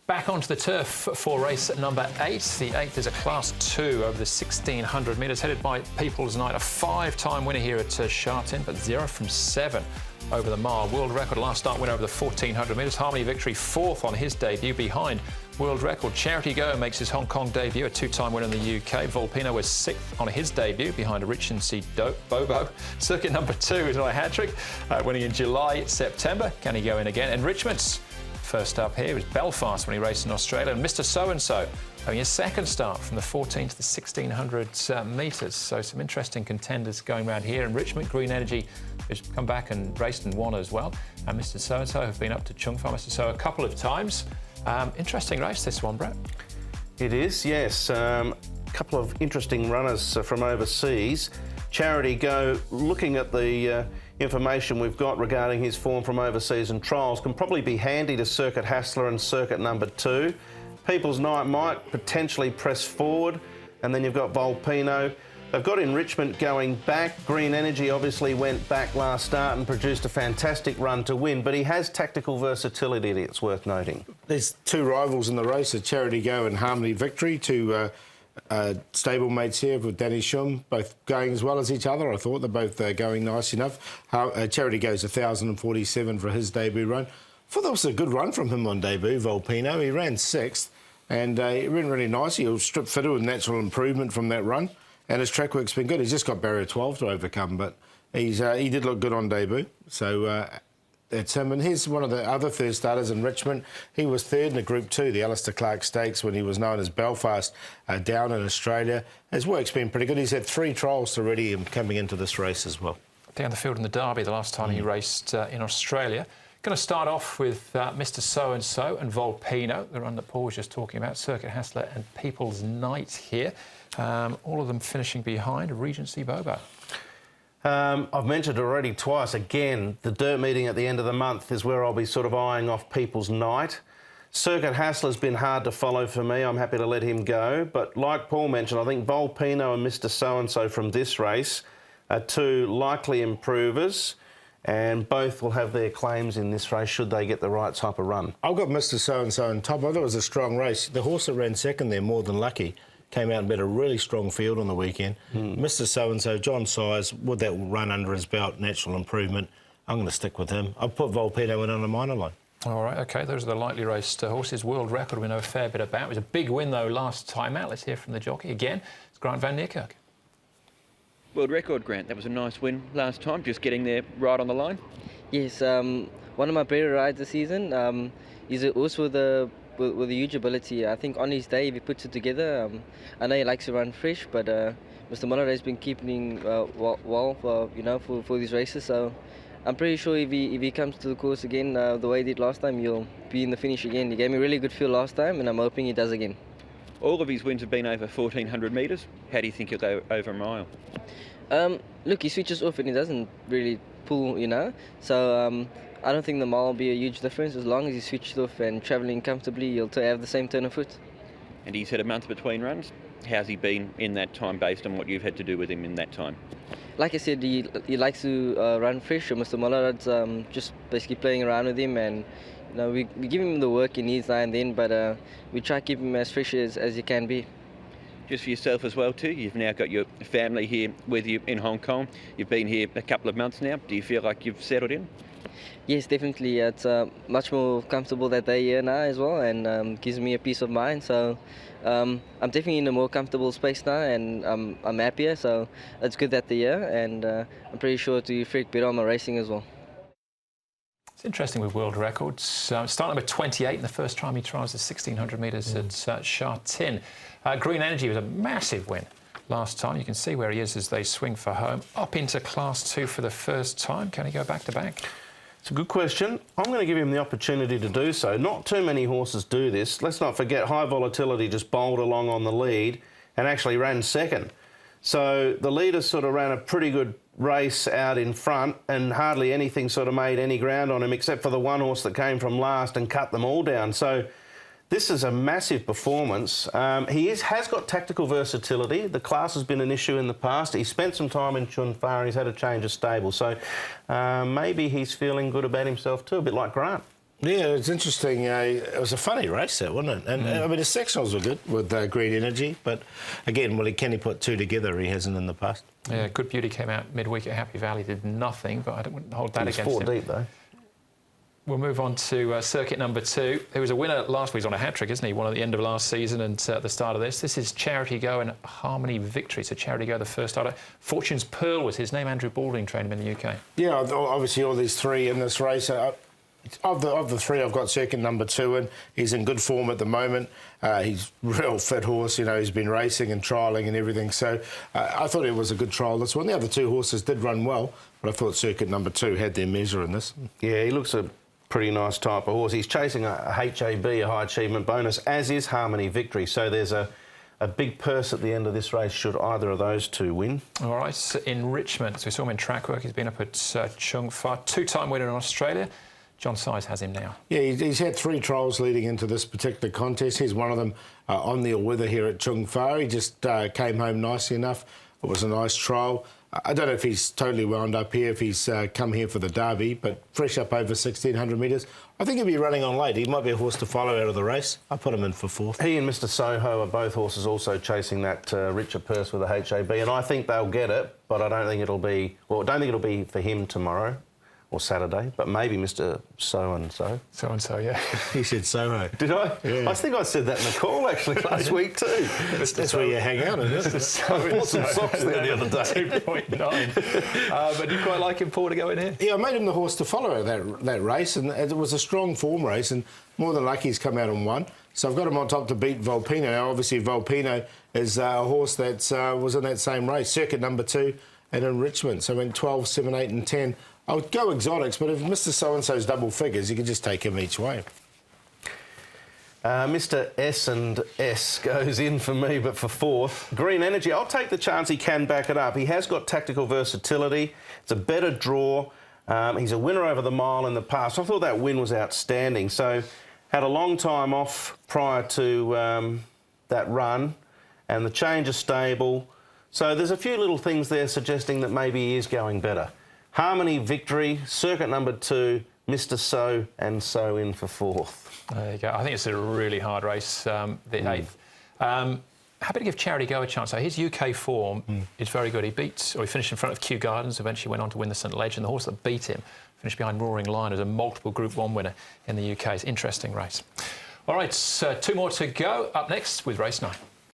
Back onto the turf for race number 8. The 8th is a Class 2 over the 1,600 metres, headed by People's Night, a 5-time winner here at Sha Tin, but 0 from 7 over the mile. World record last start winner over the 1,400 metres. Harmony Victory 4th on his debut behind world record. Charity Go makes his Hong Kong debut, a 2-time winner in the UK. Volpino was 6th on his debut behind a Rich and C Bobo. Circuit number 2 is on a hat-trick, winning in July, September. Can he go in again? Enrichments. First up here is Belfast when he raced in Australia, and Mr. So-and-so having his second start from the 14 to the 1,600 metres. So some interesting contenders going around here. Enrichment, Green Energy, who's come back and raced and won as well. And Mr. So-and-so have been up to Chung Fa Mr. So a couple of times. Interesting race, this one, Brett. It is, yes. A couple of interesting runners from overseas. Charity Go, looking at the information we've got regarding his form from overseas and trials, can probably be handy to Circuit Hassler and Circuit number 2. People's Night might potentially press forward, and then you've got Volpino. They've got Enrichment going back. Green Energy obviously went back last start and produced a fantastic run to win, but he has tactical versatility, it's worth noting. There's two rivals in the race, Charity Go and Harmony Victory, two stablemates here with Danny Shum, both going as well as each other. I thought they're both going nice enough. Charity Go's 1,047 for his debut run. I thought that was a good run from him on debut, Volpino. He ran 6th and he ran really nice. He was strip fitted with natural improvement from that run, and his track work's been good. He's just got barrier 12 to overcome, but he did look good on debut. So that's him. And here's one of the other third starters in Richmond. He was 3rd in the Group 2, the Alistair Clark Stakes, when he was known as Belfast, down in Australia. His work's been pretty good. He's had 3 trials already coming into this race as well. Down the field in the Derby the last time he raced in Australia. Going to start off with Mr. So-and-so and Volpino, the run that Paul was just talking about, Circuit Hassler and People's Night here. All of them finishing behind Regency Bobo. I've mentioned already twice, again, the dirt meeting at the end of the month is where I'll be sort of eyeing off People's Night. Circuit Hassler's been hard to follow for me. I'm happy to let him go. But like Paul mentioned, I think Volpino and Mr. So-and-so from this race are 2 likely improvers, and both will have their claims in this race should they get the right type of run. I've got Mr. So-and-so on top. I thought it was a strong race. The horse that ran second there, More Than Lucky, came out and bet a really strong field on the weekend. Mr. So-and-so, John Size, with that run under his belt, natural improvement, I'm going to stick with him. I've put Volpino in on a minor line. All right, OK, those are the lightly raced horses. World record we know a fair bit about. It was a big win, though, last time out. Let's hear from the jockey again. It's Grant Van Niekerk. World record, Grant. That was a nice win last time, just getting there right on the line. Yes, one of my better rides this season. He's a horse with a huge ability. I think on his day, if he puts it together, I know he likes to run fresh, but Mr. Muller has been keeping well for these races. So I'm pretty sure if he comes to the course again the way he did last time, he'll be in the finish again. He gave me a really good feel last time, and I'm hoping he does again. All of his wins have been over 1,400 metres. How do you think he'll go over a mile? Look, he switches off and he doesn't really pull, So I don't think the mile will be a huge difference. As long as he's switched off and travelling comfortably, he'll have the same turn of foot. And he's had a month between runs. How's he been in that time based on what you've had to do with him in that time? Like I said, he likes to run fresh. Mr. Mullerad's just basically playing around with him, and we give him the work he needs now and then, but we try to keep him as fresh as he can be. Just for yourself as well too, you've now got your family here with you in Hong Kong. You've been here a couple of months now. Do you feel like you've settled in? Yes, definitely. It's much more comfortable that they're here now as well, and gives me a peace of mind. So I'm definitely in a more comfortable space now, and I'm happier. So it's good that they're here, and I'm pretty sure to freak better on my racing as well. It's interesting with world records. Start number 28 in the first time he tries the 1,600 metres at Sha Tin. Green Energy was a massive win last time. You can see where he is as they swing for home. Up into Class 2 for the first time. Can he go back to back? It's a good question. I'm going to give him the opportunity to do so. Not too many horses do this. Let's not forget High Volatility just bowled along on the lead and actually ran second. So the leaders sort of ran a pretty good race out in front, and hardly anything sort of made any ground on him except for the one horse that came from last and cut them all down. So this is a massive performance. He has got tactical versatility. The class has been an issue in the past. He spent some time in Chun Fa and he's had a change of stable. So maybe he's feeling good about himself too, a bit like Grant. Yeah, it's interesting. It was a funny race, that, wasn't it? And I mean, the sectionals were good with Green Energy, but again, can he put two together? He hasn't in the past. Yeah, Good Beauty came out midweek at Happy Valley, did nothing, but I don't hold that against him. He's 4 deep, though. We'll move on to circuit number 2. There was a winner last week. He's on a hat-trick, isn't he? One at the end of last season and at the start of this. This is Charity Go and Harmony Victory. So Charity Go, the first starter. Fortune's Pearl was his name. Andrew Baldwin trained him in the UK. Yeah, obviously all these three in this race. Of the three, I've got circuit number 2 in. He's in good form at the moment. He's a real fit horse. You know, he's been racing and trialling and everything. So I thought it was a good trial, this one. The other two horses did run well, but I thought circuit number 2 had their measure in this. Yeah, he looks a pretty nice type of horse. He's chasing a HAB, a high achievement bonus, as is Harmony Victory. So there's a big purse at the end of this race should either of those two win. All right, so enrichment. So we saw him in track work. He's been up at Chung Fa, 2-time winner in Australia. John Size has him now. Yeah, he's had 3 trials leading into this particular contest. He's one of them on the weather here at Chung Fa. He just came home nicely enough. It was a nice trial. I don't know if he's totally wound up here, if he's come here for the Derby, but fresh up over 1,600 metres. I think he'll be running on late. He might be a horse to follow out of the race. I put him in for 4th. He and Mr Soho are both horses also chasing that richer purse with a HAB, and I think they'll get it, but I don't think it'll be... Well, I don't think it'll be for him tomorrow or Saturday, but maybe Mr So-and-so. So-and-so, yeah. He said Soho. Did I? Yeah. I think I said that in the call, actually, last week too. That's where you hang out, isn't it? I bought some socks there the other day. 2.9. But do you quite like him, Paul, to go in here? Yeah, I made him the horse to follow that race, and it was a strong form race, and more than lucky he's come out and won. So I've got him on top to beat Volpino. Now, obviously, Volpino is a horse that was in that same race, circuit number 2 and enrichment. So I went 12, 7, 8 and 10. I would go exotics, but if Mr So-and-so's double figures, you could just take him each way. Mr S&S goes in for me, but for 4th. Green Energy, I'll take the chance he can back it up. He has got tactical versatility. It's a better draw. He's a winner over the mile in the past. I thought that win was outstanding. So had a long time off prior to that run, and the change of stable. So there's a few little things there suggesting that maybe he is going better. Harmony Victory, circuit number 2, Mr So-and-so in for 4th. There you go. I think it's a really hard race, the 8th. Happy to give Charity Go a chance. So his UK form is very good. He finished in front of Kew Gardens, eventually went on to win the St Ledge, and the horse that beat him finished behind Roaring Lion as a multiple Group 1 winner in the UK. It's an interesting race. All right, 2 more to go. Up next with race 9.